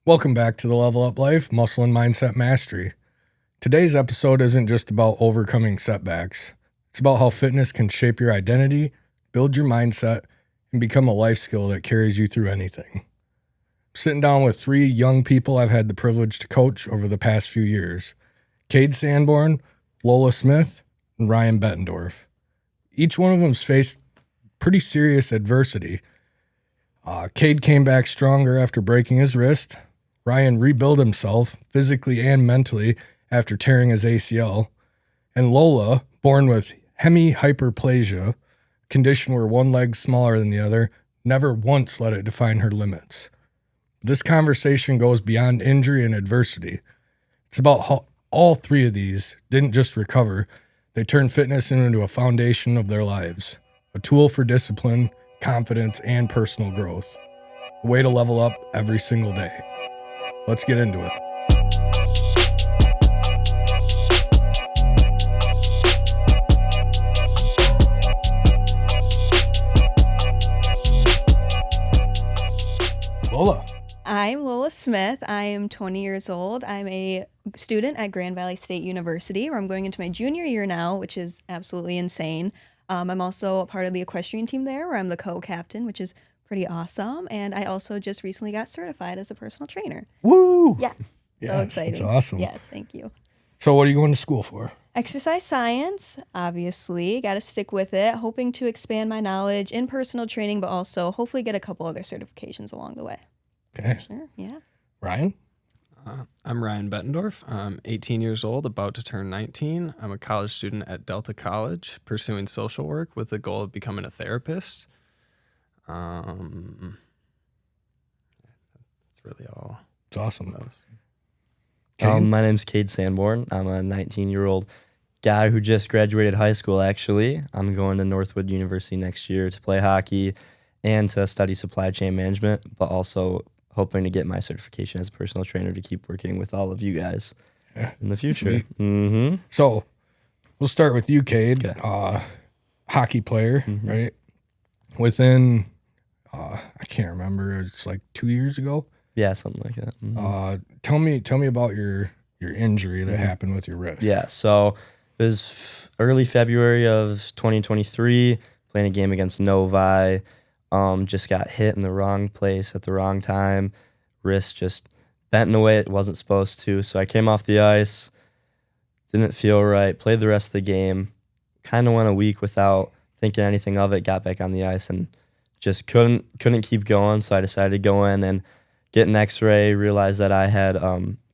Welcome back to the Level Up Life Muscle and Mindset Mastery. Today's episode isn't just about overcoming setbacks. It's about how fitness can shape your identity, build your mindset, and become a life skill that carries you through anything. I'm sitting down with three young people I've had the privilege to coach over the past few years: Cade Sanborn, Lola Smith, and Ryan Bettendorf. Each one of them's faced pretty serious adversity. Cade came back stronger after breaking his wrist. Ryan rebuilt himself physically and mentally after tearing his ACL. And Lola, born with hemihypoplasia, a condition where one leg's smaller than the other, never once let it define her limits. This conversation goes beyond injury and adversity. It's about how all three of these didn't just recover, they turned fitness into a foundation of their lives, a tool for discipline, confidence, and personal growth, a way to level up every single day. Let's get into it. Lola. I'm Lola Smith. I am 20 years old. I'm a student at Grand Valley State University, where I'm going into my junior year now, which is absolutely insane. I'm also a part of the equestrian team there, where I'm the co-captain, which is pretty awesome. And I also just recently got certified as a personal trainer. Woo! Yes. So exciting. That's awesome. Yes, thank you. So what are you going to school for? Exercise science, obviously. Got to stick with it. Hoping to expand my knowledge in personal training, but also hopefully get a couple other certifications along the way. Okay. Sure, yeah. Ryan? I'm Ryan Bettendorf. I'm 18 years old, about to turn 19. I'm a college student at Delta College, pursuing social work with the goal of becoming a therapist. That's really all. It's awesome. My name's Cade Sanborn. I'm a 19-year-old guy who just graduated high school, actually. I'm going to Northwood University next year to play hockey and to study supply chain management, but also hoping to get my certification as a personal trainer to keep working with all of you guys in the future. Mm-hmm. So we'll start with you, Cade. Okay. Hockey player, right? Within, I can't remember, it's like 2 years ago. Yeah, something like that. Mm-hmm. Tell me about your injury that happened with your wrist. Yeah, so it was early February of 2023, playing a game against Novi. Just got hit in the wrong place at the wrong time. Wrist just bent in a way it wasn't supposed to. So I came off the ice, didn't feel right, played the rest of the game, kind of went a week without thinking anything of it, got back on the ice and just couldn't keep going. So I decided to go in and get an x-ray, realized that I had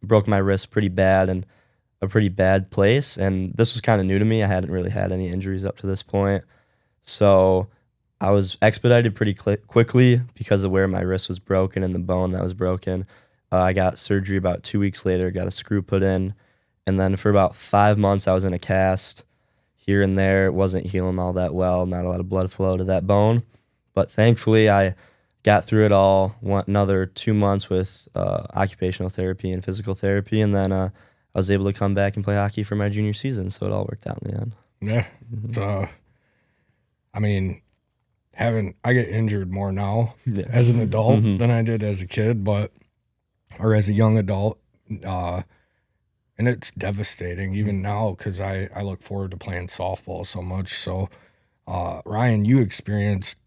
broke my wrist pretty bad in a pretty bad place. And this was kind of new to me. I hadn't really had any injuries up to this point. So I was expedited pretty quickly because of where my wrist was broken and the bone that was broken. I got surgery about 2 weeks later, got a screw put in. And then for about 5 months, I was in a cast here and there. It wasn't healing all that well, not a lot of blood flow to that bone. But thankfully, I got through it all, went another 2 months with occupational therapy and physical therapy, and then I was able to come back and play hockey for my junior season, so it all worked out in the end. Yeah. So, I mean, I get injured more now as an adult than I did as a kid, or as a young adult, and it's devastating even now because I look forward to playing softball so much. So, Ryan, you experienced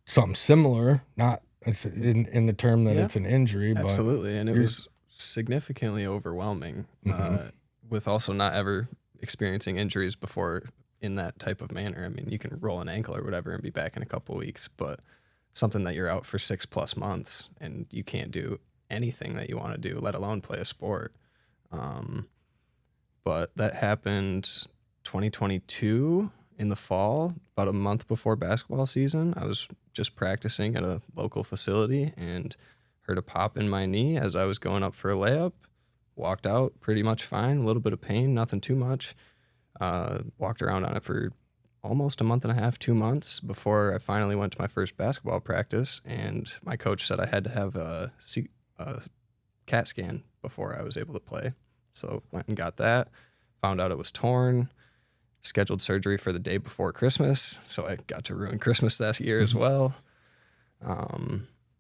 something similar, not in the term that it's an injury, but absolutely, and it was significantly overwhelming with also not ever experiencing injuries before in that type of manner. I mean, you can roll an ankle or whatever and be back in a couple of weeks, but something that you're out for 6+ months and you can't do anything that you want to do, let alone play a sport. But that happened 2022 in the fall, about a month before basketball season. I was just practicing at a local facility and heard a pop in my knee as I was going up for a layup. Walked out pretty much fine, a little bit of pain, nothing too much. Walked around on it for almost a month and a half, 2 months before I finally went to my first basketball practice. And my coach said I had to have a CAT scan before I was able to play. So went and got that, found out it was torn, scheduled surgery for the day before Christmas. So I got to ruin Christmas that year as well.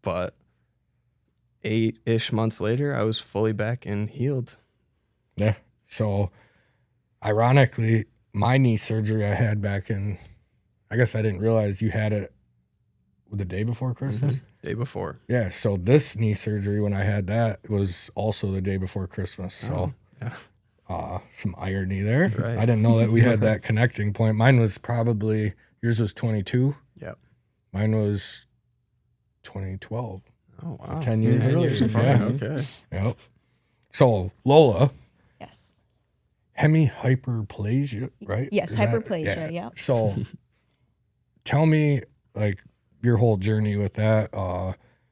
But 8-ish months later, I was fully back and healed. Yeah. So, ironically, my knee surgery I had back in, I guess I didn't realize you had it the day before Christmas. Day before. Yeah. So this knee surgery, when I had that, was also the day before Christmas. So, some irony there. Right. I didn't know that we had that connecting point. Mine was probably, yours was 22. Yep. Mine was 2012. Oh, wow. 10 years earlier. Yeah. Okay. Yep. So, Lola, Yes. hemihypoplasia, right? Yes, Is that- hyperplasia, yep. So, tell me, like, your whole journey with that,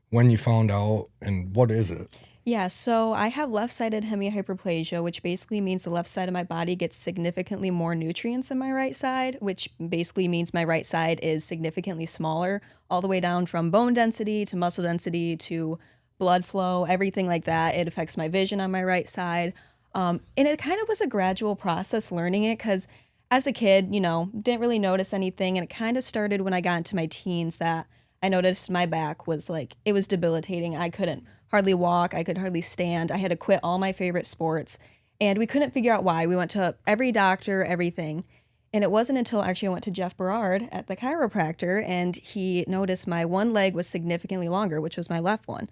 when you found out, and what is it? Yeah, so I have left-sided hemihyperplasia, which basically means the left side of my body gets significantly more nutrients than my right side, which basically means my right side is significantly smaller, all the way down from bone density to muscle density to blood flow, everything like that. It affects my vision on my right side. And it kind of was a gradual process learning it because as a kid, didn't really notice anything. And it kind of started when I got into my teens that I noticed my back was it was debilitating. I couldn't hardly walk. I could hardly stand. I had to quit all my favorite sports. And we couldn't figure out why. We went to every doctor, everything. And it wasn't until actually I went to Jeff Berard at the chiropractor and he noticed my one leg was significantly longer, which was my left one.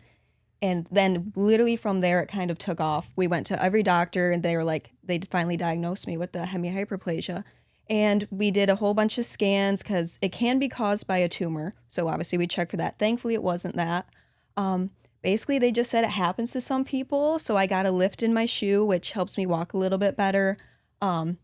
And then literally from there, it kind of took off. We went to every doctor and they finally diagnosed me with the hemihyperplasia. And we did a whole bunch of scans because it can be caused by a tumor. So obviously we checked for that. Thankfully, it wasn't that. Basically, they just said it happens to some people. So I got a lift in my shoe, which helps me walk a little bit better. And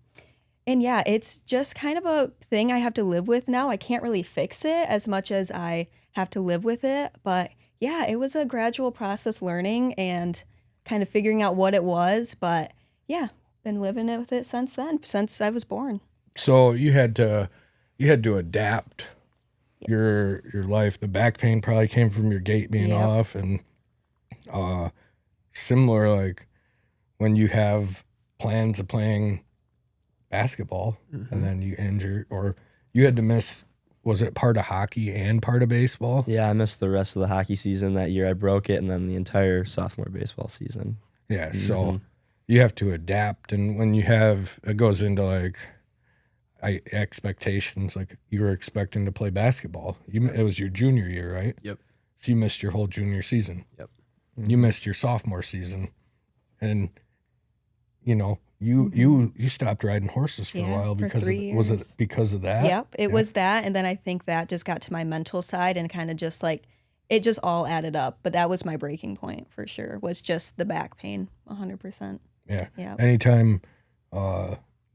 yeah, it's just kind of a thing I have to live with now. I can't really fix it as much as I have to live with it. But yeah, it was a gradual process learning and kind of figuring out what it was. But yeah, been living with it since then, since I was born. So you had to adapt your life. The back pain probably came from your gait being off, and similar, like when you have plans of playing basketball and then you injure, or you had to miss, was it part of hockey and part of baseball? Yeah, I missed the rest of the hockey season that year. I broke it, and then the entire sophomore baseball season. Yeah, so you have to adapt, and when you have, it goes into expectations, like you were expecting to play basketball. It was your junior year, right? Yep. So you missed your whole junior season. Yep. You missed your sophomore season, and you stopped riding horses for a while for because 3 of, years. was it because of that? Yep, it was that. And then I think that just got to my mental side and kind of just it just all added up. But that was my breaking point for sure, was just the back pain, 100%. Yeah. Yep. Anytime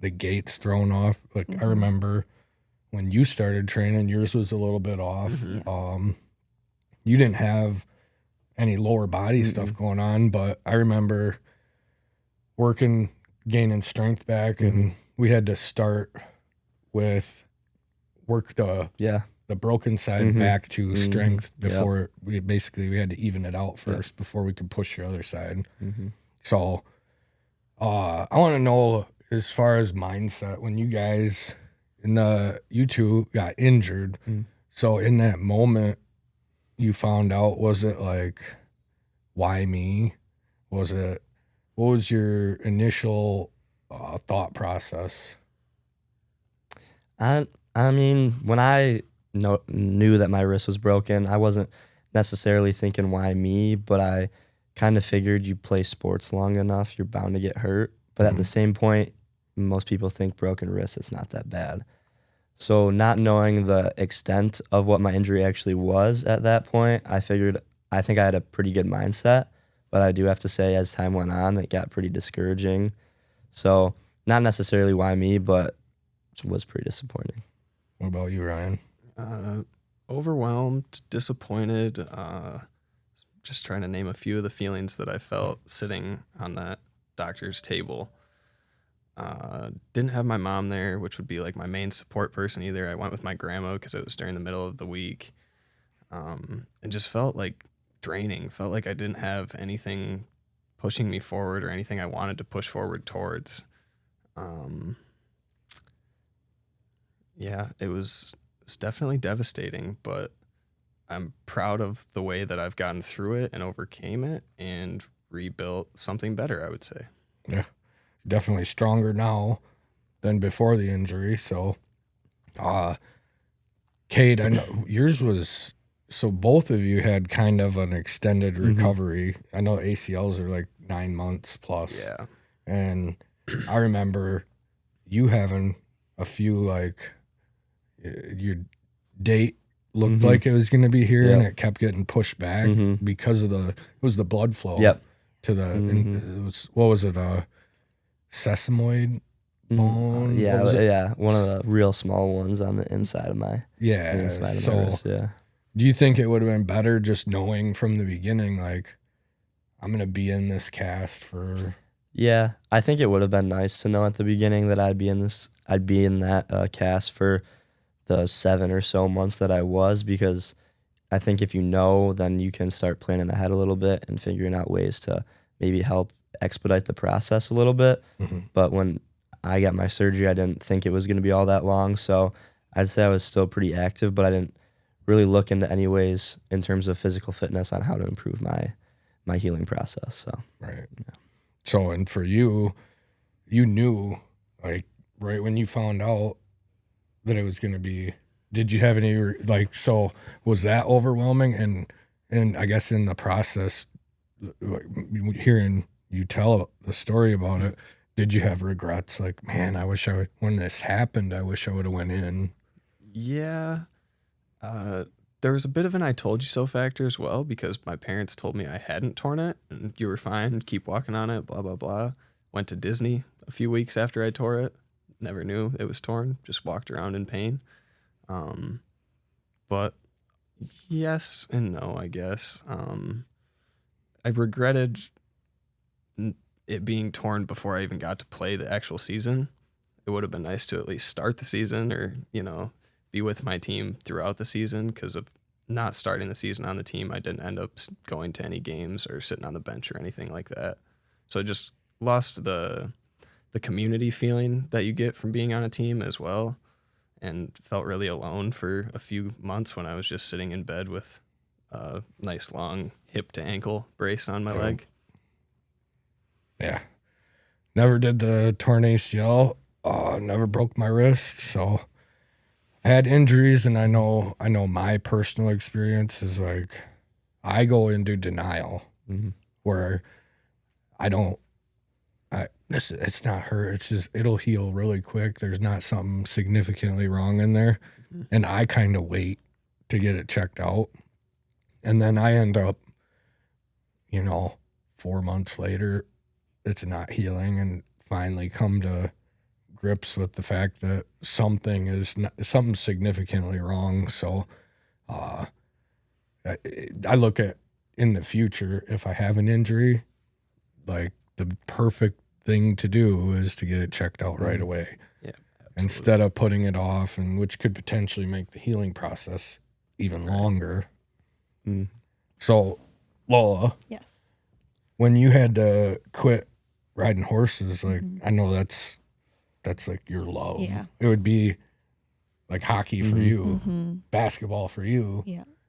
the gate's thrown off, I remember when you started training, yours was a little bit off. You didn't have any lower body stuff going on, but I remember gaining strength back, and we had to start with work the broken side back to strength before we had to even it out first before we could push your other side. So I want to know, as far as mindset, when you two got injured, so in that moment you found out, was it like, why me? What was your initial thought process? I mean, when I knew that my wrist was broken, I wasn't necessarily thinking why me, but I kind of figured you play sports long enough, you're bound to get hurt. But at the same point, most people think broken wrist is not that bad. So not knowing the extent of what my injury actually was at that point, I think I had a pretty good mindset. But I do have to say, as time went on, it got pretty discouraging. So not necessarily why me, but it was pretty disappointing. What about you, Ryan? Overwhelmed, disappointed, just trying to name a few of the feelings that I felt sitting on that doctor's table. Didn't have my mom there, which would be like my main support person either. I went with my grandma because it was during the middle of the week. And just felt like draining, felt like I didn't have anything pushing me forward or anything I wanted to push forward towards. Yeah, it was definitely devastating, but I'm proud of the way that I've gotten through it and overcame it and rebuilt something better, I would say. Yeah, definitely stronger now than before the injury. So, Cade, I know yours was, so both of you had kind of an extended recovery. I know ACLs are like 9 months plus. Yeah. And I remember you having a few, like, your date looked like it was going to be here, and it kept getting pushed back because of it was the blood flow to the, it was, what was it, sesamoid bone? Yeah, one of the real small ones on the inside of my wrist, Do you think it would have been better just knowing from the beginning, like, I'm going to be in this cast for... Yeah, I think it would have been nice to know at the beginning that I'd be in that cast for the 7 or so months that I was, because I think if you know, then you can start planning ahead a little bit and figuring out ways to maybe help expedite the process a little bit. But when I got my surgery, I didn't think it was going to be all that long, so I'd say I was still pretty active, but I didn't really look into any ways in terms of physical fitness on how to improve my healing process. So Right. Yeah. So, and for you, you knew, like, right when you found out that it was going to be, did you have any, like, so was that overwhelming? And I guess in the process, hearing you tell the story about it, did you have regrets? Like, man, when this happened, I wish I would have went in. Yeah. There was a bit of an I told you so factor as well, because my parents told me I hadn't torn it and you were fine, keep walking on it, blah, blah, blah. Went to Disney a few weeks after I tore it. Never knew it was torn, just walked around in pain. But yes and no, I guess. I regretted it being torn before I even got to play the actual season. It would have been nice to at least start the season, or, be with my team throughout the season. Because of not starting the season on the team, I didn't end up going to any games or sitting on the bench or anything like that. So I just lost the community feeling that you get from being on a team as well, and felt really alone for a few months when I was just sitting in bed with a nice long hip to ankle brace on my leg. Yeah. Never did the torn ACL. Never broke my wrist. So I had injuries, and I know my personal experience is like, I go into denial where it's not hurt. It's just, it'll heal really quick. There's not something significantly wrong in there. And I kind of wait to get it checked out. And then I end up, 4 months later, it's not healing, and finally come to grips with the fact that something's significantly wrong. So I look at, in the future, if I have an injury, like, the perfect thing to do is to get it checked out right away. Yeah, instead of putting it off, and which could potentially make the healing process even longer. So, Lola, Yes. when you had to quit riding horses, like, I know that's like your love. Yeah. It would be like hockey for you, basketball for you,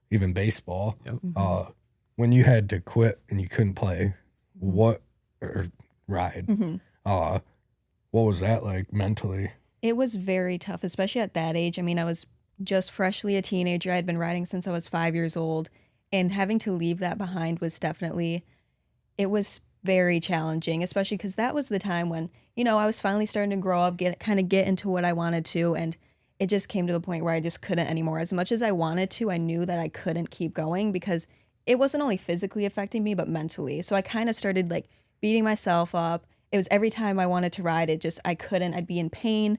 even baseball. Yep. When you had to quit and you couldn't play, or ride, what was that like mentally? It was very tough, especially at that age. I mean, I was just freshly a teenager. I had been riding since I was 5 years old, and having to leave that behind was it was very challenging, especially because that was the time when, I was finally starting to grow up, get into what I wanted to, and it just came to the point where I just couldn't anymore. As much as I wanted to, I knew that I couldn't keep going, because it wasn't only physically affecting me, but mentally. So I kind of started, like, beating myself up. It was every time I wanted to ride, I couldn't. I'd be in pain.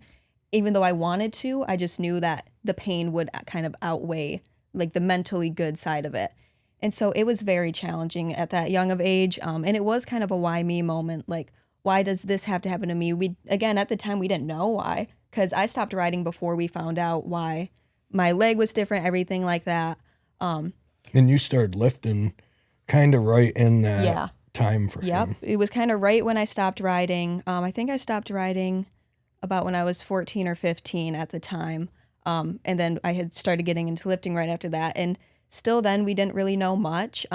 Even though I wanted to, I just knew that the pain would kind of outweigh, like, the mentally good side of it. And so it was very challenging at that young of age. And it was kind of a why me moment. Like, why does this have to happen to me? Again, at the time, we didn't know why, because I stopped riding before we found out why my leg was different, everything like that. And you started lifting kind of right in that time frame. Yep. It was kind of right when I stopped riding. I think I stopped riding about when I was 14 or 15 at the time. And then I had started getting into lifting right after that. And still then we didn't really know much.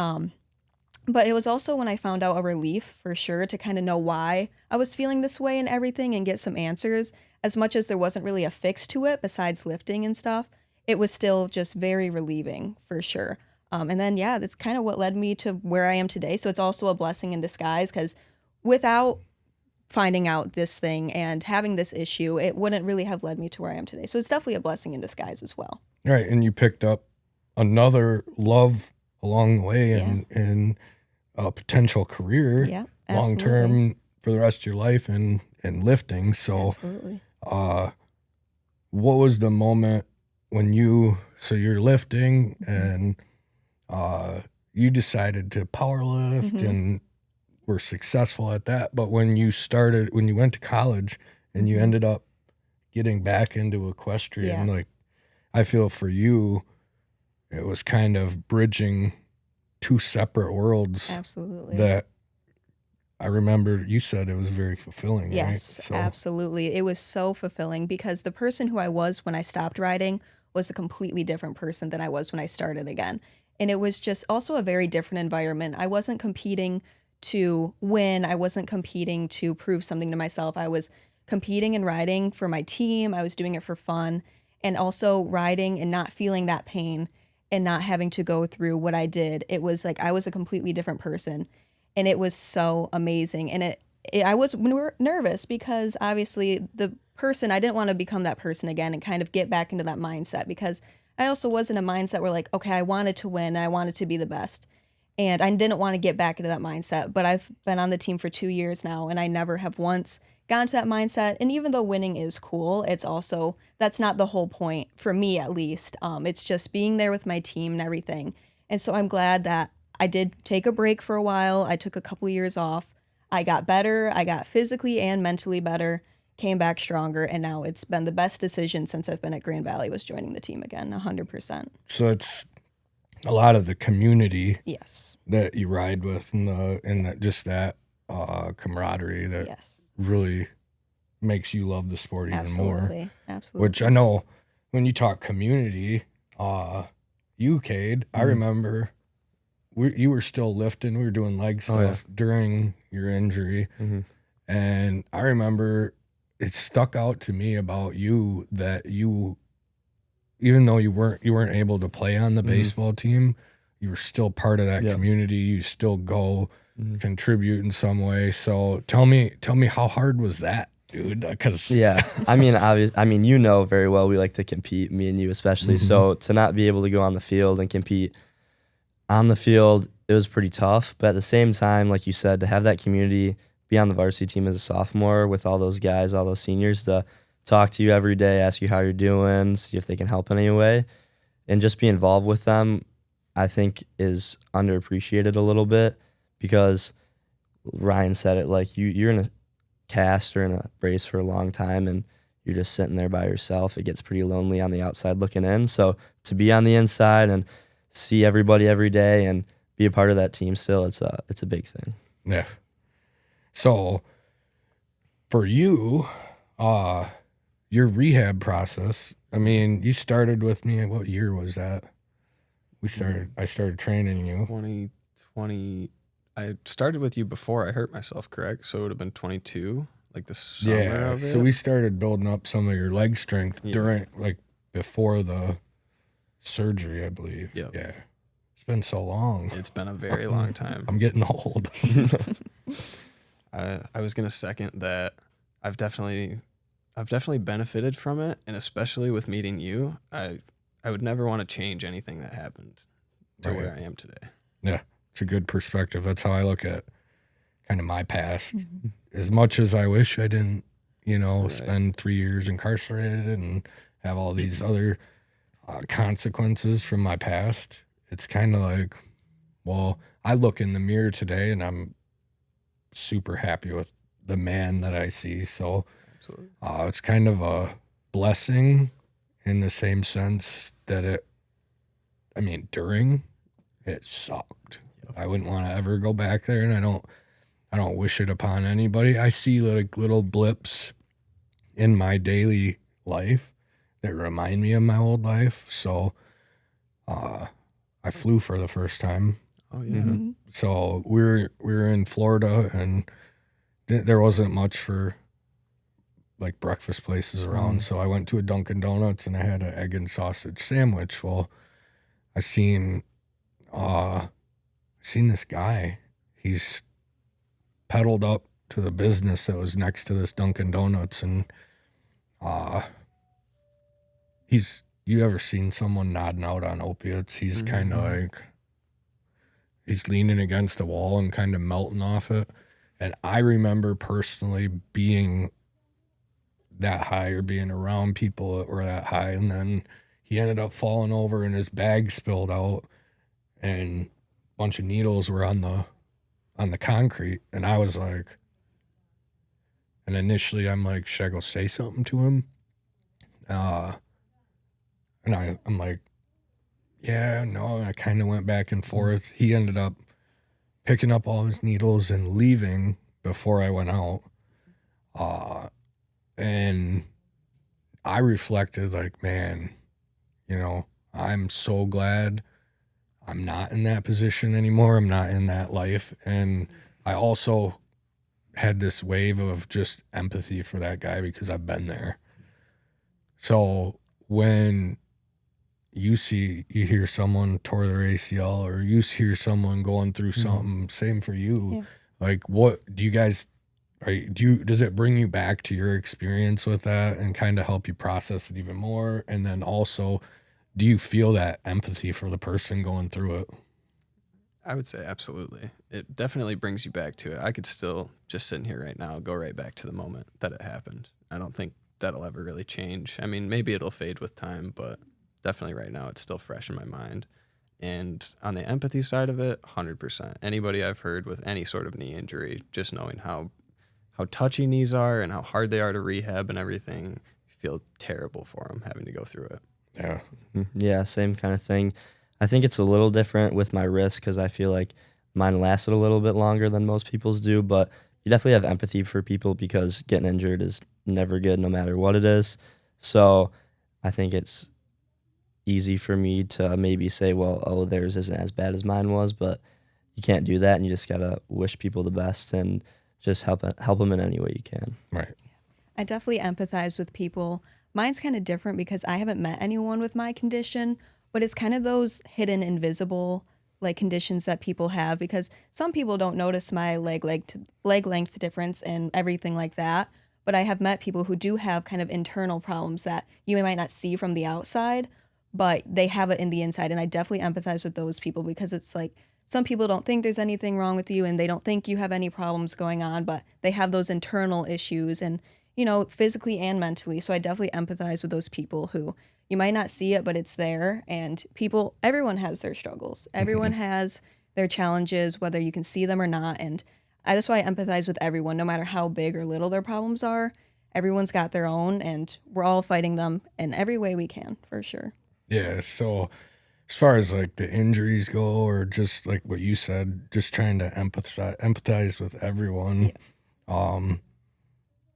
But it was also when I found out a relief for sure to kind of know why I was feeling this way and everything and get some answers. As much as there wasn't really a fix to it besides lifting and stuff, it was still just very relieving for sure. And then, yeah, that's kind of what led me to where I am today. So it's also a blessing in disguise because without finding out this thing and having this issue, it wouldn't really have led me to where I am today. So it's definitely a blessing in disguise as well. Right. And you picked up another love along the way Yeah. and a potential career Yeah, long absolutely. term for the rest of your life in lifting. So Absolutely. what was the moment when you're lifting and you decided to power lift and were successful at that, but when you went to college and you ended up getting back into equestrian, like I feel for you it was kind of bridging two separate worlds. Absolutely. That I remember you said it was very fulfilling. Yes, right? So, absolutely. It was so fulfilling because the person who I was when I stopped riding was a completely different person than I was when I started again. And it was just also a very different environment. I wasn't competing to win. I wasn't competing to prove something to myself. I was competing and riding for my team. I was doing it for fun and also riding and not feeling that pain and not having to go through what I did. It was like I was a completely different person. And it was so amazing. And I was nervous because obviously I didn't want to become that person again and kind of get back into that mindset because I also was in a mindset where like, okay, I wanted to win and I wanted to be the best. And I didn't want to get back into that mindset. But I've been on the team for 2 years now and I never have once gotten to that mindset. And even though winning is cool, that's not the whole point for me at least. It's just being there with my team and everything. And so I'm glad that I did take a break for a while. I took a couple of years off. I got better. I got physically and mentally better, came back stronger, and now it's been the best decision since I've been at Grand Valley was joining the team again, 100%. So it's a lot of the community Yes. that you ride with and that camaraderie that Yes. really makes you love the sport even more. Absolutely. Absolutely. Which I know when you talk community, you, Cade, I remember you were still lifting. We were doing leg stuff during your injury. And I remember it stuck out to me about you that you, even though you weren't able to play on the baseball team, you were still part of that community. You still go contribute in some way. So tell me how hard was that, dude? Because I mean, you know very well we like to compete, me and you especially. So to not be able to go on the field and compete on the field, it was pretty tough. But at the same time, like you said, to have that community, be on the varsity team as a sophomore with all those guys, all those seniors, to talk to you every day, ask you how you're doing, see if they can help in any way, and just be involved with them, I think is underappreciated a little bit because Ryan said it, like you're in a cast or in a brace for a long time and you're just sitting there by yourself. It gets pretty lonely on the outside looking in. So to be on the inside and see everybody every day and be a part of that team still, it's a big thing. Yeah. So for you, your rehab process, I mean, you started with me. What year was that? I started training you. 2020. I started with you before I hurt myself, correct? So it would have been 22, like the summer of it. So we started building up some of your leg strength before the surgery, I believe. Yep. Yeah. It's been so long. It's been a very long time. I'm getting old. I was gonna second that. I've definitely benefited from it, and especially with meeting you, I would never want to change anything that happened to where I am today. Yeah, it's a good perspective. That's how I look at kind of my past. As much as I wish I didn't, spend 3 years incarcerated and have all these other consequences from my past, it's kind of like, well, I look in the mirror today and I'm super happy with the man that I see. So it's kind of a blessing in the same sense that during it sucked. I wouldn't want to ever go back there, and I don't wish it upon anybody. I see like little blips in my daily life that remind me of my old life. So I I flew for the first time. Oh yeah. So we were in Florida, and there wasn't much for like breakfast places around. So I went to a Dunkin' Donuts and I had an egg and sausage sandwich. Well, I seen this guy. He's pedaled up to the business that was next to this Dunkin' Donuts, and you ever seen someone nodding out on opiates? He's kind of like, he's leaning against the wall and kind of melting off it. And I remember personally being that high or being around people that were that high, and then he ended up falling over and his bag spilled out and a bunch of needles were on the concrete. And I was like, and initially I'm like, should I go say something to him? And I'm like, yeah, no. And I kind of went back and forth. He ended up picking up all his needles and leaving before I went out. And I reflected like, man, I'm so glad I'm not in that position anymore. I'm not in that life. And I also had this wave of just empathy for that guy because I've been there. So when you hear someone tore their ACL, or you hear someone going through something, same for you. Like, what do you guys, does it bring you back to your experience with that and kind of help you process it even more? And then also, do you feel that empathy for the person going through it? I would say absolutely. It definitely brings you back to it. I could still, just sitting here right now, go right back to the moment that it happened. I don't think that'll ever really change. I mean, maybe it'll fade with time, but definitely right now it's still fresh in my mind. And on the empathy side of it, 100%. Anybody I've heard with any sort of knee injury, just knowing how touchy knees are and how hard they are to rehab and everything, you feel terrible for them having to go through it. Yeah. Yeah, same kind of thing. I think it's a little different with my wrist because I feel like mine lasted a little bit longer than most people's do, but you definitely have empathy for people because getting injured is never good no matter what it is. So I think it's easy for me to maybe say, well, oh, theirs isn't as bad as mine was, but you can't do that, and you just got to wish people the best and just help them in any way you can. Right. I definitely empathize with people. Mine's kind of different because I haven't met anyone with my condition, but it's kind of those hidden, invisible like conditions that people have, because some people don't notice my leg length difference and everything like that. But I have met people who do have kind of internal problems that you might not see from the outside, but they have it in the inside. And I definitely empathize with those people because it's like some people don't think there's anything wrong with you and they don't think you have any problems going on, but they have those internal issues and, physically and mentally. So I definitely empathize with those people who you might not see it, but it's there. And everyone has their struggles. Everyone has their challenges, whether you can see them or not. And that's why I empathize with everyone, no matter how big or little their problems are. Everyone's got their own, and we're all fighting them in every way we can, for sure. Yeah. So as far as like the injuries go, or just like what you said, just trying to empathize with everyone. Yeah.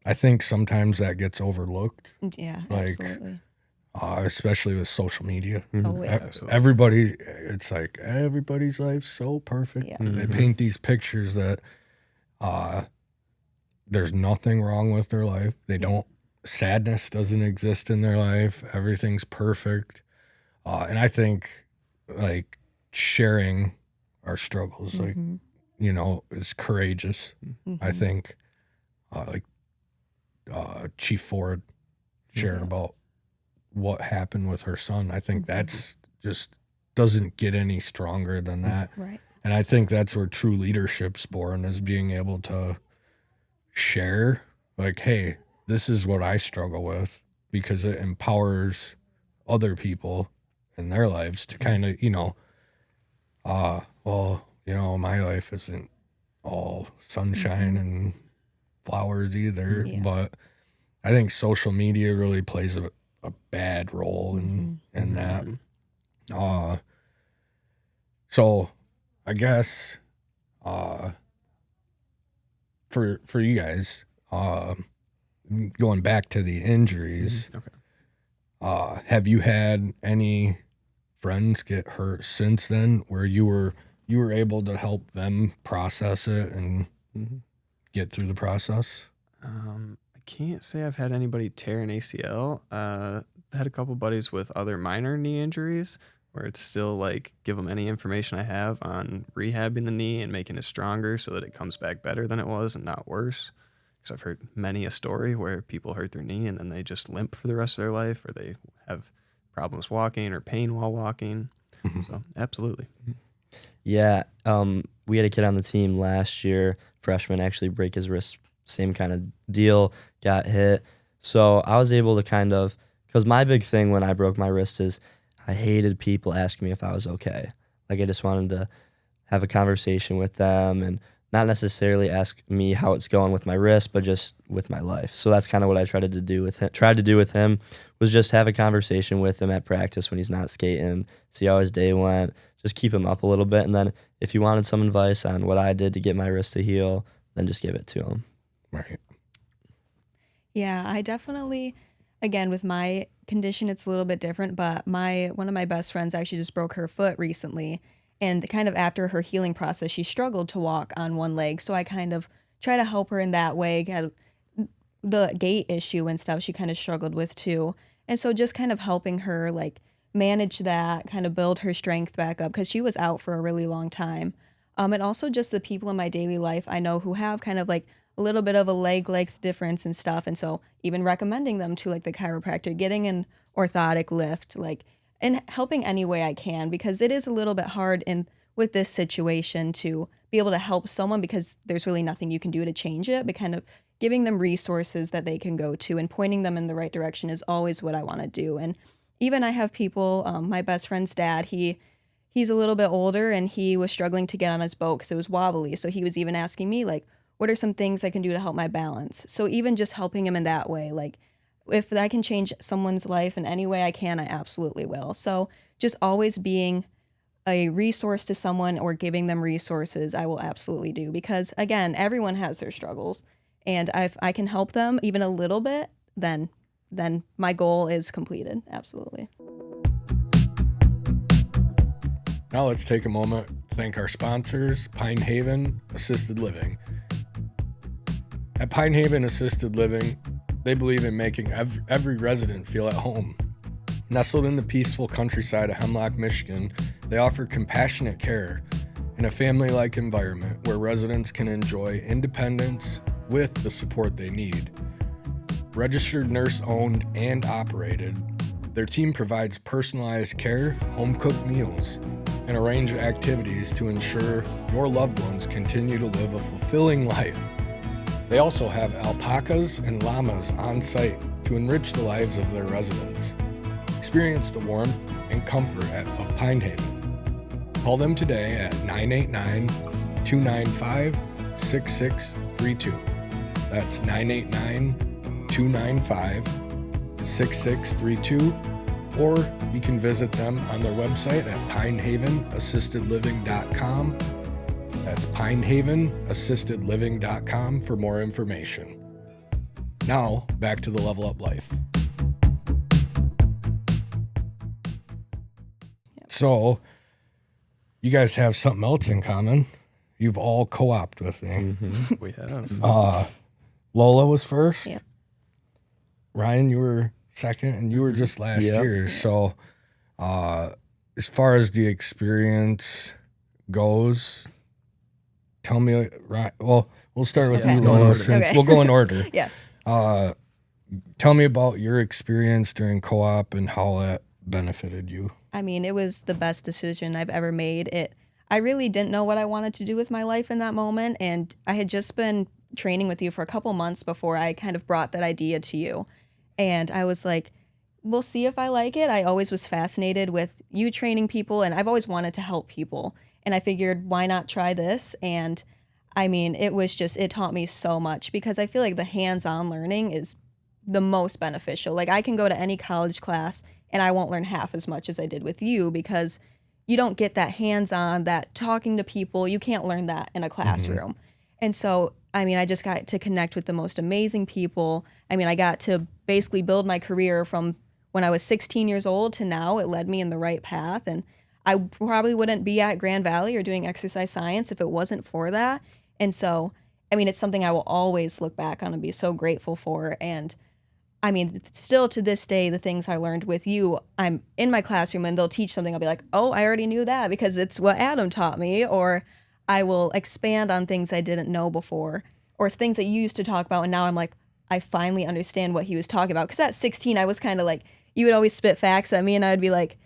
I think sometimes that gets overlooked. Yeah, Like, absolutely. Especially with social media. Oh, yeah. Absolutely. It's like everybody's life's so perfect. Yeah. They paint these pictures that there's nothing wrong with their life. Sadness doesn't exist in their life. Everything's perfect. And I think like sharing our struggles, is courageous. I think Chief Ford shared about what happened with her son. I think that's just doesn't get any stronger than that. Right. And I think that's where true leadership's born, is being able to share like, hey, this is what I struggle with, because it empowers other people in their lives to kind of, my life isn't all sunshine and flowers either. Yeah. But I think social media really plays a bad role in that. So I guess for you guys, going back to the injuries, Okay. have you had any friends get hurt since then where you were able to help them process it and get through the process? I can't say I've had anybody tear an ACL. I had a couple buddies with other minor knee injuries where it's still like give them any information I have on rehabbing the knee and making it stronger so that it comes back better than it was and not worse. Because I've heard many a story where people hurt their knee and then they just limp for the rest of their life, or they have problems walking or pain while walking. So absolutely. Yeah, we had a kid on the team last year, freshman, actually break his wrist, same kind of deal, got hit. So I was able to because my big thing when I broke my wrist is I hated people asking me if I was okay. Like I just wanted to have a conversation with them and not necessarily ask me how it's going with my wrist, but just with my life. So that's kind of what I tried to do with him was just have a conversation with him at practice when he's not skating, see how his day went, just keep him up a little bit. And then if he wanted some advice on what I did to get my wrist to heal, then just give it to him. Right. Yeah, I definitely, again, with my condition, it's a little bit different, but one of my best friends actually just broke her foot recently. And kind of after her healing process, she struggled to walk on one leg. So I kind of try to help her in that way. The gait issue and stuff she kind of struggled with too. And so just kind of helping her like manage that, kind of build her strength back up because she was out for a really long time. And also just the people in my daily life I know who have kind of like a little bit of a leg length difference and stuff. And so even recommending them to like the chiropractor, getting an orthotic lift, like, and helping any way I can, because it is a little bit hard with this situation to be able to help someone because there's really nothing you can do to change it, but kind of giving them resources that they can go to and pointing them in the right direction is always what I want to do. And even I have people, my best friend's dad, he's a little bit older and he was struggling to get on his boat because it was wobbly. So he was even asking me like, what are some things I can do to help my balance? So even just helping him in that way, like if I can change someone's life in any way I can, I absolutely will. So just always being a resource to someone or giving them resources, I will absolutely do. Because again, everyone has their struggles. And if I can help them even a little bit, then my goal is completed. Absolutely. Now let's take a moment to thank our sponsors, Pine Haven Assisted Living. At Pine Haven Assisted Living, they believe in making every resident feel at home. Nestled in the peaceful countryside of Hemlock, Michigan, they offer compassionate care in a family-like environment where residents can enjoy independence with the support they need. Registered nurse-owned and operated, their team provides personalized care, home-cooked meals, and a range of activities to ensure your loved ones continue to live a fulfilling life. They also have alpacas and llamas on site to enrich the lives of their residents. Experience the warmth and comfort of Pine Haven. Call them today at 989-295-6632. That's 989-295-6632. Or you can visit them on their website at pinehavenassistedliving.com. That's pinehavenassistedliving.com for more information. Now, back to the Level Up Life. So, you guys have something else in common. You've all co-opted with me. Mm-hmm. We have. Lola was first. Yep. Ryan, you were second, and you were just last Yep. year. So, as far as the experience goes, tell me, well, we'll start with Okay. you, Let's go in Lola, order. since Okay. we'll go in order. Yes. Tell me about your experience during co-op and how that benefited you. I mean, it was the best decision I've ever made. I really didn't know what I wanted to do with my life in that moment, and I had just been training with you for a couple months before I kind of brought that idea to you. And I was like, we'll see if I like it. I always was fascinated with you training people, and I've always wanted to help people. And I figured, why not try this? And I mean, it taught me so much because I feel like the hands-on learning is the most beneficial. Like I can go to any college class and I won't learn half as much as I did with you because you don't get that hands-on, that talking to people. You can't learn that in a classroom. And so, I mean, I just got to connect with the most amazing people. I mean, I got to basically build my career from when I was 16 years old to now, it led me in the right path. And I probably wouldn't be at Grand Valley or doing exercise science if it wasn't for that. And so, I mean, it's something I will always look back on and be so grateful for. And I mean, still to this day, the things I learned with you, I'm in my classroom and they'll teach something. I'll be like, oh, I already knew that because it's what Adam taught me. Or I will expand on things I didn't know before or things that you used to talk about. And now I'm like, I finally understand what he was talking about. Because at 16, I was kind of like, you would always spit facts at me and I would be like,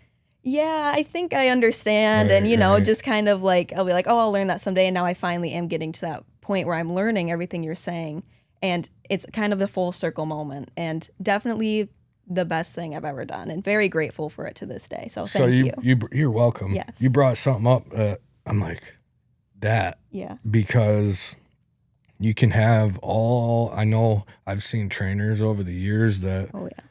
yeah, I think I understand. Right, And, you know, right. just kind of like, I'll be like, oh, I'll learn that someday. And now I finally am getting to that point where I'm learning everything you're saying. And it's kind of the full circle moment and definitely the best thing I've ever done and very grateful for it to this day. So thank you. You're welcome. Yes. You brought something up that I'm like, that. Yeah. Because you can have I know I've seen trainers over the years that Oh, yeah.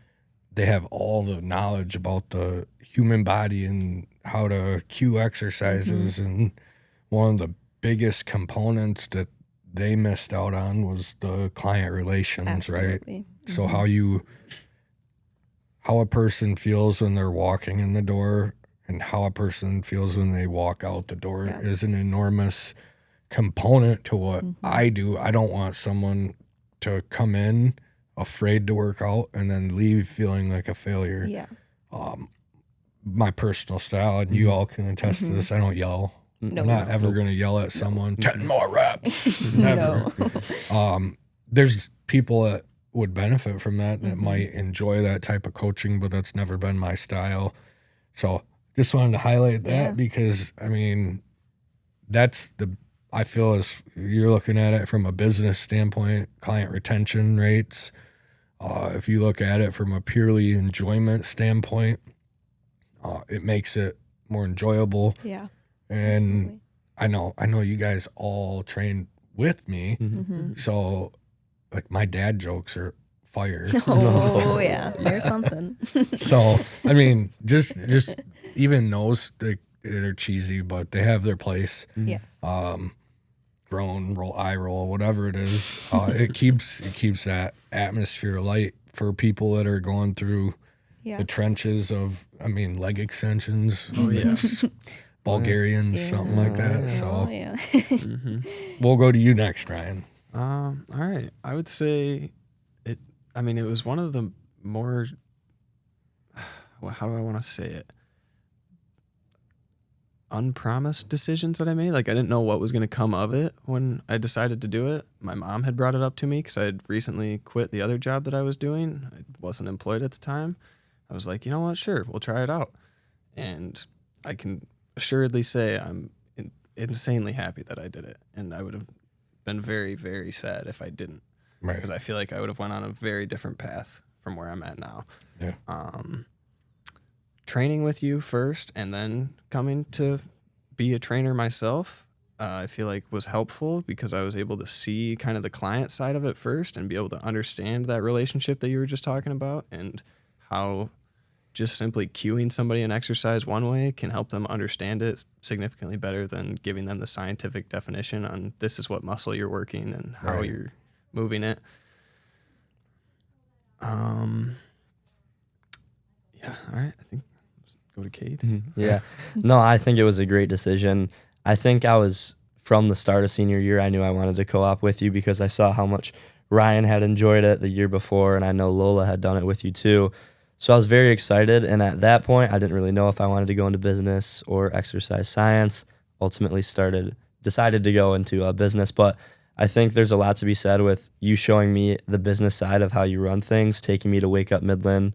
they have all the knowledge about the human body and how to cue exercises. And one of the biggest components that they missed out on was the client relations, right? Absolutely. So how a person feels when they're walking in the door and how a person feels when they walk out the door Yeah. is an enormous component to what I do. I don't want someone to come in afraid to work out and then leave feeling like a failure. Yeah. My personal style, and you all can attest to this, I don't yell. No, I'm not no. ever going to yell at someone, 10 more reps. Never. No. There's people that would benefit from that might enjoy that type of coaching, but that's never been my style. So just wanted to highlight that Yeah. because, I mean, I feel as you're looking at it from a business standpoint, client retention rates. If you look at it from a purely enjoyment standpoint, it makes it more enjoyable. Yeah. And I know you guys all trained with me. So like my dad jokes are fire. Oh, yeah. There's something. So, I mean, just even those, they're cheesy, but they have their place. Yes. Groan, eye roll, whatever it is. It keeps that atmosphere light for people that are going through Yeah. the trenches of, I mean, leg extensions. Oh, yes. Bulgarians, something like that. Oh, So yeah. we'll go to you next, Ryan. All right. I would say it was one of the more, how do I want to say it? Unpromised decisions that I made. Like I didn't know what was going to come of it when I decided to do it. My mom had brought it up to me because I had recently quit the other job that I was doing. I wasn't employed at the time. I was like, you know what? Sure, we'll try it out. And I can assuredly say I'm insanely happy that I did it. And I would have been very, very sad if I didn't. Right. Because I feel like I would have went on a very different path from where I'm at now. Yeah. Training with you first and then coming to be a trainer myself, I feel like was helpful because I was able to see kind of the client side of it first and be able to understand that relationship that you were just talking about and how just simply cueing somebody an exercise one way can help them understand it significantly better than giving them the scientific definition on this is what muscle you're working and how Right. you're moving it. Yeah, all right. I think go to Cade. Yeah. No, I think it was a great decision. I think I was, from the start of senior year, I knew I wanted to co-op with you because I saw how much Ryan had enjoyed it the year before, and I know Lola had done it with you too. So I was very excited, and at that point, I didn't really know if I wanted to go into business or exercise science. Ultimately decided to go into business, but I think there's a lot to be said with you showing me the business side of how you run things, taking me to Wake Up Midland,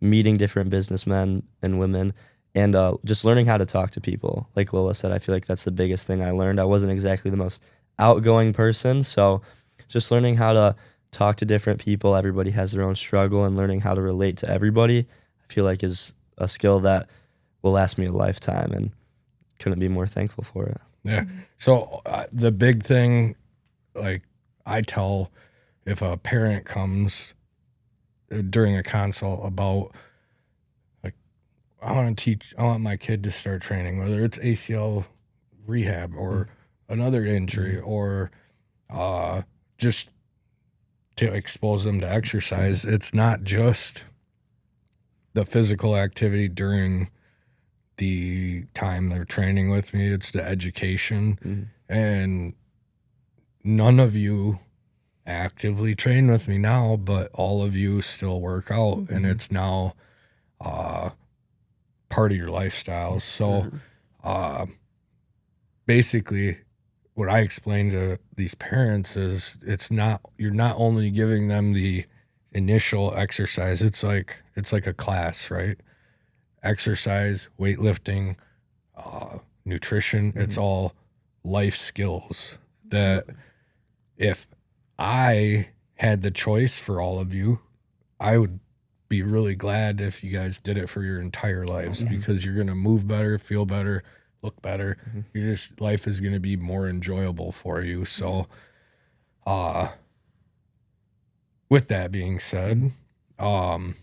meeting different businessmen and women, and just learning how to talk to people. Like Lola said, I feel like that's the biggest thing I learned. I wasn't exactly the most outgoing person, so just learning how to talk to different people. Everybody has their own struggle, and learning how to relate to everybody, I feel like is a skill that will last me a lifetime, and couldn't be more thankful for it. Yeah. So the big thing, like I tell if a parent comes during a consult about like, I want my kid to start training, whether it's ACL rehab or another injury or just to expose them to exercise. It's not just the physical activity during the time they're training with me. It's the education. And none of you actively train with me now, but all of you still work out, and it's now part of your lifestyles. So basically what I explain to these parents is you're not only giving them the initial exercise, it's like a class, right? Exercise, weightlifting, nutrition, it's all life skills that if I had the choice for all of you, I would be really glad if you guys did it for your entire lives, because you're going to move better, feel better, look better. Life is going to be more enjoyable for you. So, with that being said, how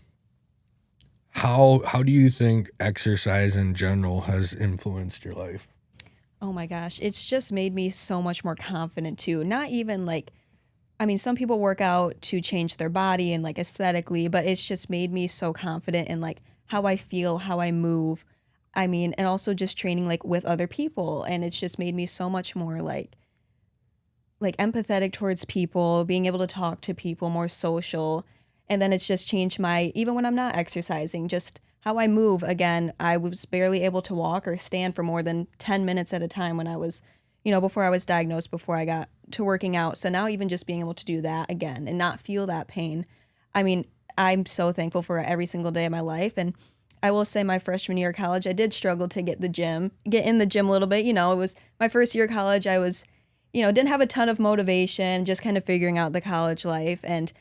do you think exercise in general has influenced your life? Oh my gosh, it's just made me so much more confident too. Not even like, I mean, some people work out to change their body and like aesthetically, but it's just made me so confident in like how I feel, how I move. I mean, and also just training like with other people. And it's just made me so much more like empathetic towards people, being able to talk to people, more social. And then it's just changed even when I'm not exercising, just how I move. Again, I was barely able to walk or stand for more than 10 minutes at a time when I was, before I was diagnosed, before I got to working out. So now even just being able to do that again and not feel that pain. I mean, I'm so thankful for it every single day of my life. And I will say my freshman year of college, I did struggle to get in the gym a little bit. It was my first year of college. I was, didn't have a ton of motivation, just kind of figuring out the college life. And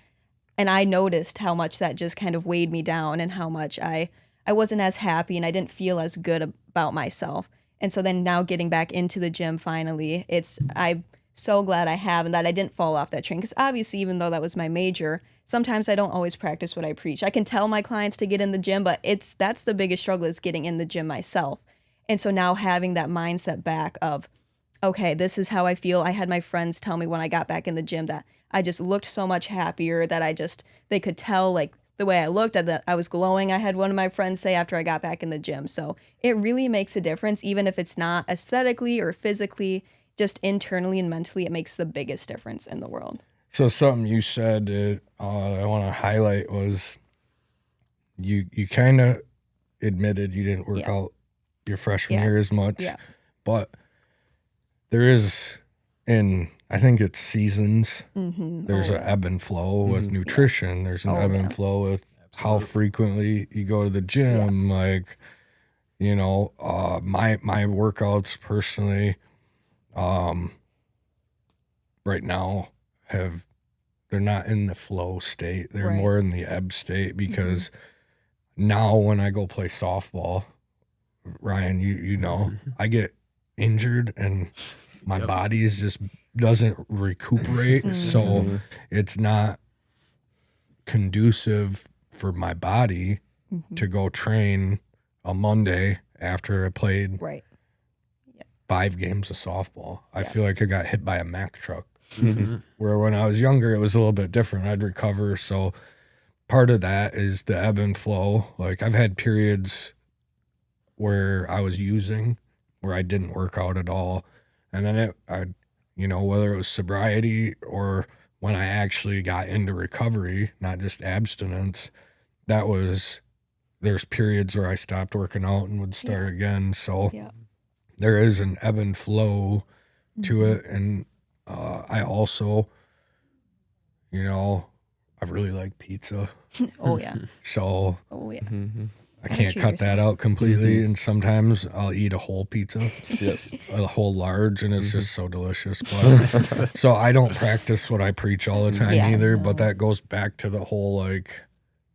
I noticed how much that just kind of weighed me down and how much I wasn't as happy and I didn't feel as good about myself. And so then now getting back into the gym finally, I'm so glad I have and that I didn't fall off that train. Because obviously, even though that was my major, sometimes I don't always practice what I preach. I can tell my clients to get in the gym, but that's the biggest struggle, is getting in the gym myself. And so now having that mindset back of, okay, this is how I feel. I had my friends tell me when I got back in the gym that I just looked so much happier, that they could tell like the way I looked, that I was glowing. I had one of my friends say after I got back in the gym. So it really makes a difference, even if it's not aesthetically or physically, just internally and mentally, it makes the biggest difference in the world. So something you said that I want to highlight was you kind of admitted you didn't work out your freshman year as much, but there is, I think it's seasons. There's an ebb and flow with nutrition. There's an ebb and flow with how frequently you go to the gym. Like, my workouts personally, right now they're not in the flow state. They're more in the ebb state, because now when I go play softball, Ryan, you know, I get injured and my body just doesn't recuperate. So it's not conducive for my body to go train a Monday after I played 5 games of softball. I feel like I got hit by a Mack truck. Where when I was younger, it was a little bit different. I'd recover. So part of that is the ebb and flow. Like, I've had periods where I was using, where I didn't work out at all. And then whether it was sobriety or when I actually got into recovery, not just abstinence, there's periods where I stopped working out and would start again. So there is an ebb and flow to it. And I also, I really like pizza. Oh, yeah. So I can't treat cut that out completely. And sometimes I'll eat a whole pizza, a whole large, and it's just so delicious. But so I don't practice what I preach all the time either. But that goes back to the whole, like,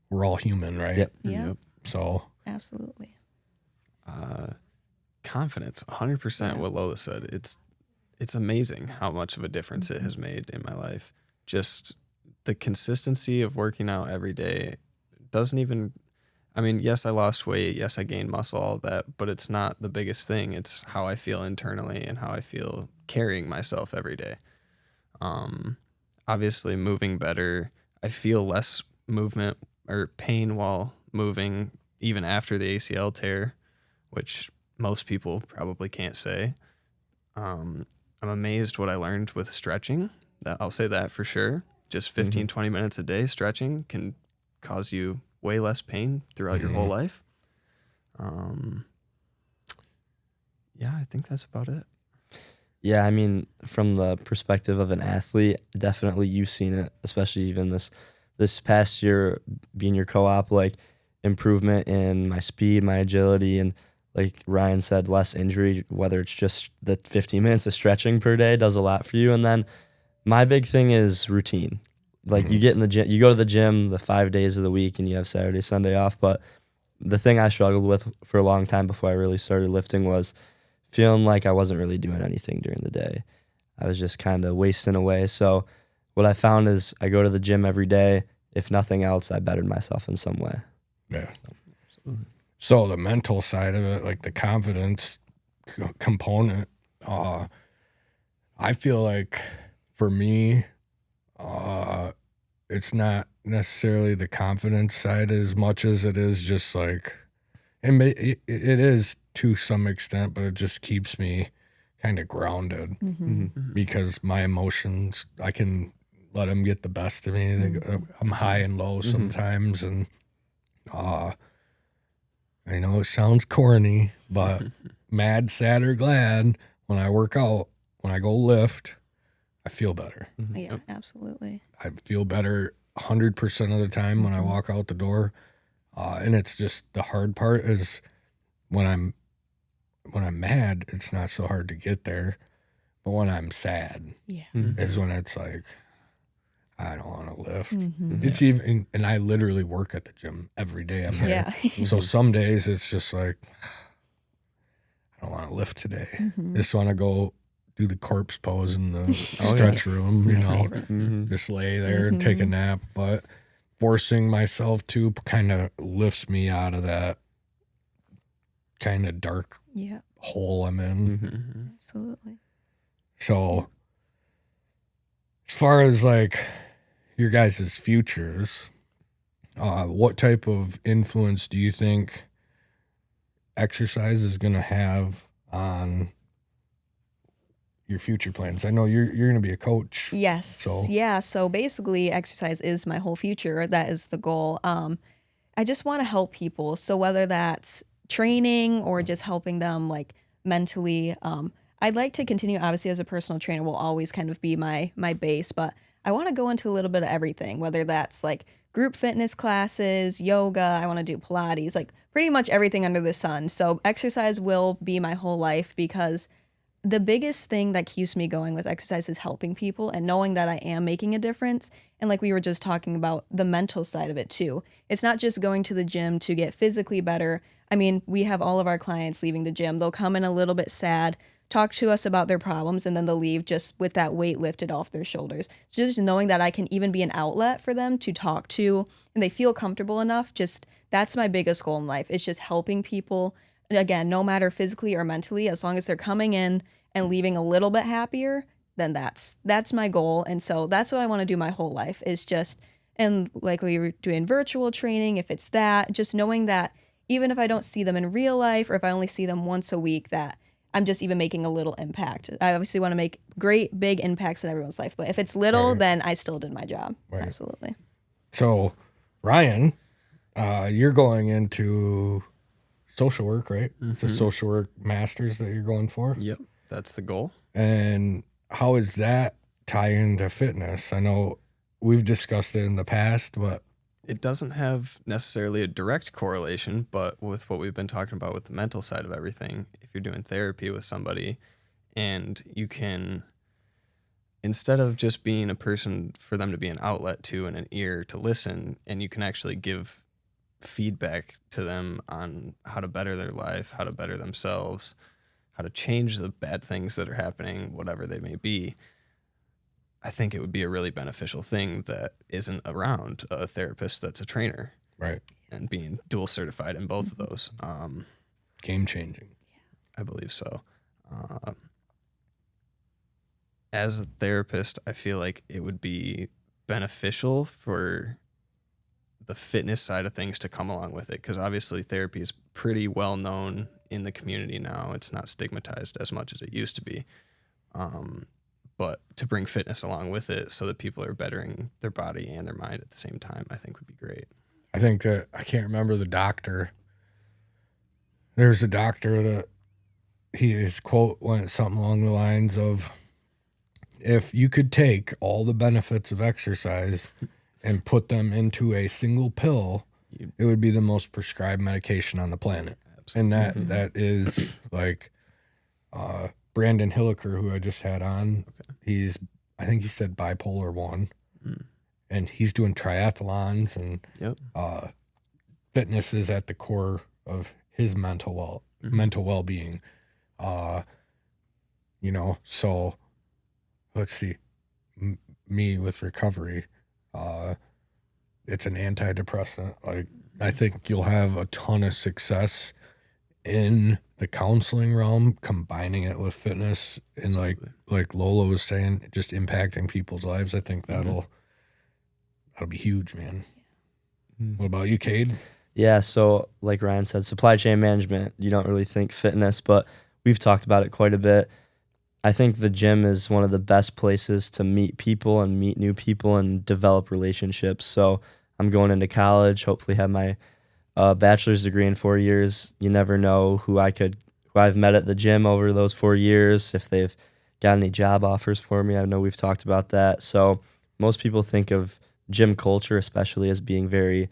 we're all human, right? Yep. So Absolutely. Confidence, 100% what Lola said. It's amazing how much of a difference it has made in my life. Just the consistency of working out every day doesn't even, yes, I lost weight. Yes, I gained muscle, all that, but it's not the biggest thing. It's how I feel internally and how I feel carrying myself every day. Obviously moving better. I feel less movement or pain while moving even after the ACL tear, which most people probably can't say. I'm amazed what I learned with stretching. I'll say that for sure. Just 15, 20 minutes a day stretching can cause you way less pain throughout your whole life. Yeah, I think that's about it. Yeah, I mean, from the perspective of an athlete, definitely you've seen it, especially even this past year being your co-op, like improvement in my speed, my agility, and like Ryan said, less injury, whether it's just the 15 minutes of stretching per day does a lot for you. And then my big thing is routine. Like you get in the gym, you go to the gym the 5 days of the week and you have Saturday, Sunday off. But the thing I struggled with for a long time before I really started lifting was feeling like I wasn't really doing anything during the day. I was just kind of wasting away. So what I found is I go to the gym every day. If nothing else, I bettered myself in some way. Yeah. Absolutely. So the mental side of it, like the confidence component, I feel like for me, it's not necessarily the confidence side as much as it is just like, it is to some extent, but it just keeps me kind of grounded because my emotions, I can let them get the best of me. I'm high and low sometimes, and I know it sounds corny, but mad, sad, or glad when I work out, when I go lift, I feel better. Yeah, absolutely. I feel better 100% of the time when I walk out the door. And it's just the hard part is when I'm mad, it's not so hard to get there. But when I'm sad, is when it's like, I don't want to lift. It's even, and I literally work at the gym every day I'm there. So some days it's just like, I don't want to lift today. Just want to go do the corpse pose in the stretch room, you know, just lay there and take a nap. But forcing myself to kind of lifts me out of that kind of dark hole I'm in. Absolutely. So as far as like your guys' futures, what type of influence do you think exercise is going to have on your future plans? I know you're going to be a coach. Yes. So. Yeah. So basically, exercise is my whole future. That is the goal. I just want to help people. So whether that's training or just helping them like mentally, I'd like to continue. Obviously, as a personal trainer, will always kind of be my base, but I want to go into a little bit of everything. Whether that's like group fitness classes, yoga. I want to do Pilates, like pretty much everything under the sun. So exercise will be my whole life because the biggest thing that keeps me going with exercise is helping people and knowing that I am making a difference. And like we were just talking about, the mental side of it too. It's not just going to the gym to get physically better. I mean, we have all of our clients leaving the gym. They'll come in a little bit sad, talk to us about their problems, and then they'll leave just with that weight lifted off their shoulders. So just knowing that I can even be an outlet for them to talk to and they feel comfortable enough, just that's my biggest goal in life. It's just helping people. And again, no matter physically or mentally, as long as they're coming in and leaving a little bit happier, then that's my goal. And so that's what I want to do my whole life is just, and like we were doing virtual training, if it's that, just knowing that even if I don't see them in real life or if I only see them once a week, that I'm just even making a little impact. I obviously want to make great big impacts in everyone's life, but if it's little, then I still did my job. Right. Absolutely. So Ryan, you're going into social work, right? It's a social work master's that you're going for. Yep. That's the goal. And how is that tie into fitness? I know we've discussed it in the past, but it doesn't have necessarily a direct correlation, but with what we've been talking about with the mental side of everything, if you're doing therapy with somebody and you can, instead of just being a person for them to be an outlet to and an ear to listen, and you can actually give feedback to them on how to better their life, how to better themselves, how to change the bad things that are happening, whatever they may be, I think it would be a really beneficial thing that isn't around a therapist that's a trainer. Right. And being dual certified in both of those. Game changing. I believe so. As a therapist, I feel like it would be beneficial for the fitness side of things to come along with it, because obviously therapy is pretty well known in the community now. It's not stigmatized as much as it used to be. But to bring fitness along with it so that people are bettering their body and their mind at the same time, I think would be great. I think that I can't remember the doctor. There's a doctor that his quote went something along the lines of, if you could take all the benefits of exercise and put them into a single pill, it would be the most prescribed medication on the planet. Absolutely. And that is like Brandon Hilliker, who I just had on. Okay. I think he said bipolar 1. And he's doing triathlons, and fitness is at the core of his mental well-being. So let's see, me with recovery, it's an antidepressant. Like, I think you'll have a ton of success in the counseling realm, combining it with fitness, and like Lola was saying, just impacting people's lives. I think that'll be huge, man. What about you, Cade? Yeah, so like Ryan said, supply chain management, you don't really think fitness, but we've talked about it quite a bit. I think the gym is one of the best places to meet people and meet new people and develop relationships. So I'm going into college, hopefully have my bachelor's degree in 4 years. You never know who I've met at the gym over those 4 years, if they've got any job offers for me. I know we've talked about that. So most people think of gym culture, especially, as being very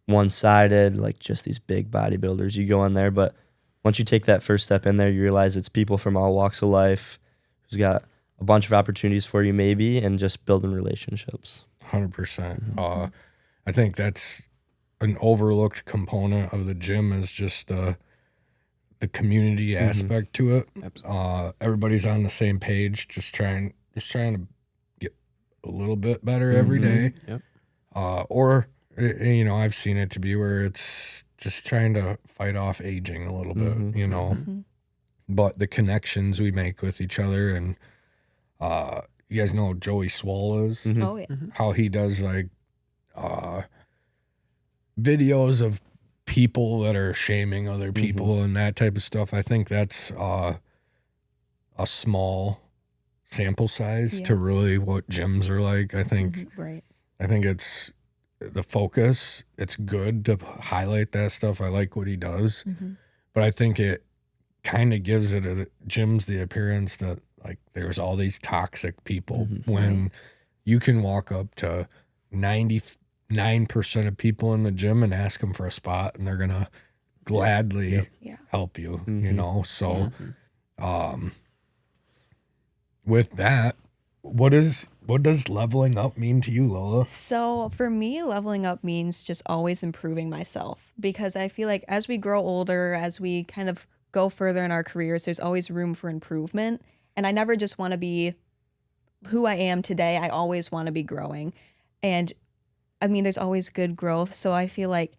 one-sided, like just these big bodybuilders. You go in there, but once you take that first step in there, you realize it's people from all walks of life who's got a bunch of opportunities for you, maybe, and just building relationships. 100%. I think that's an overlooked component of the gym, is just the community aspect to it. Everybody's on the same page, just trying to get a little bit better every day. Yep. Or I've seen it to be where it's just trying to fight off aging a little bit, But the connections we make with each other, and you guys know who Joey Swall is? Oh, yeah. How he does like videos of people that are shaming other people and that type of stuff. I think that's a small sample size to really what gyms are like. I think I think it's the focus. It's good to highlight that stuff. I like what he does, but I think it kind of gives gyms the appearance that like there's all these toxic people when you can walk up to 99% of people in the gym and ask them for a spot, and they're gonna gladly help you. So with that, what does leveling up mean to you, Lola? So for me, leveling up means just always improving myself, because I feel like as we grow older, as we kind of go further in our careers, there's always room for improvement. And I never just want to be who I am today. I always want to be growing. And I mean, there's always good growth. So I feel like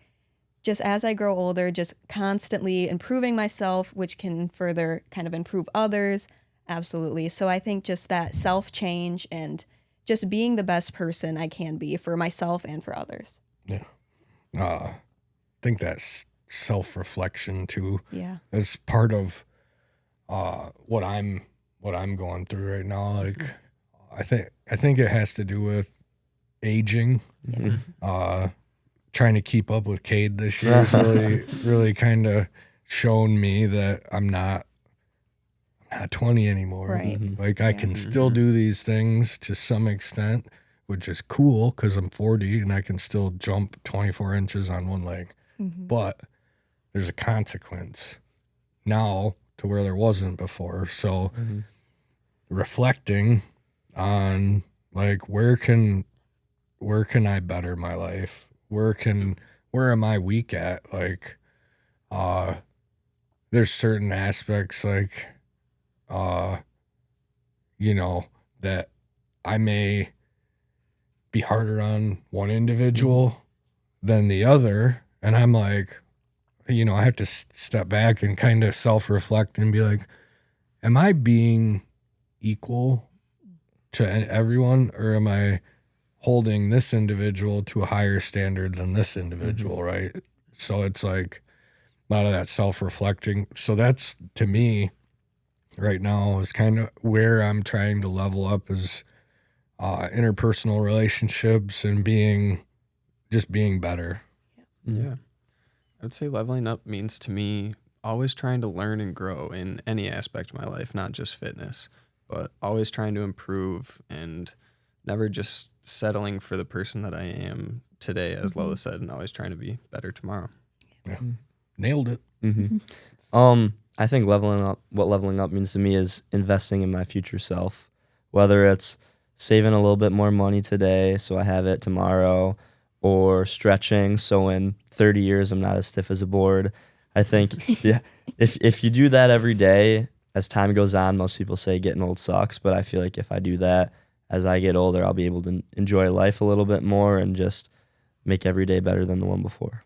just as I grow older, just constantly improving myself, which can further kind of improve others. Absolutely. So I think just that self-change and just being the best person I can be for myself and for others. Yeah. I think that's self-reflection too. Yeah. As part of what I'm going through right now. Like I think it has to do with aging. Trying to keep up with Cade this year has really kind of shown me that I'm not 20 anymore. Right. Like I can still do these things to some extent, which is cool because I'm 40 and I can still jump 24 inches on one leg. But there's a consequence now to where there wasn't before. So reflecting on like where can I better my life? Where am I weak at? Like there's certain aspects like that I may be harder on one individual than the other, and I'm like, I have to step back and kind of self-reflect and be like, am I being equal to everyone, or am I holding this individual to a higher standard than this individual, right? So it's like a lot of that self-reflecting. So that's, to me, right now is kind of where I'm trying to level up is interpersonal relationships and being better. Yeah. I would say leveling up means to me always trying to learn and grow in any aspect of my life, not just fitness, but always trying to improve and never just settling for the person that I am today, as Lola said, and always trying to be better tomorrow. Yeah. Nailed it. I think what leveling up means to me is investing in my future self, whether it's saving a little bit more money today so I have it tomorrow, or stretching so in 30 years I'm not as stiff as a board. I think if you do that every day, as time goes on, most people say getting old sucks, but I feel like if I do that as I get older, I'll be able to enjoy life a little bit more and just make every day better than the one before.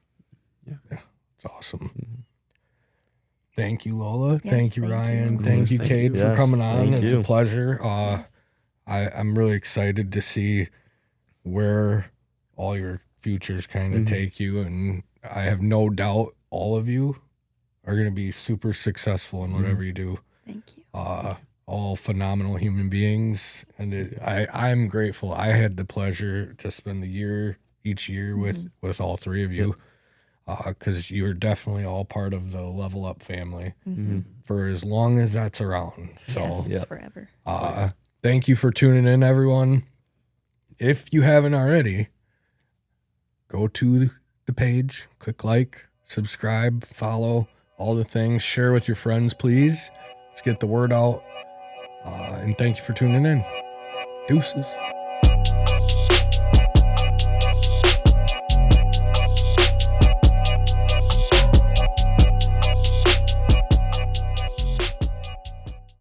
Yeah, it's awesome. Thank you, Lola. Yes, thank you, thank Ryan. you. Thank you, Thank Cade, you. for Yes, coming on. thank It's you. a pleasure. I'm really excited to see where all your futures kind of take you, and I have no doubt all of you are going to be super successful in whatever you do. Thank you. All phenomenal human beings, and I'm grateful. I had the pleasure to spend each year with all three of you, because you're definitely all part of the Level Up family for as long as that's around. So Yes, forever. thank you for tuning in, everyone. If you haven't already, go to the page, click like, subscribe, follow, all the things. Share with your friends, please. Let's get the word out. And thank you for tuning in. Deuces.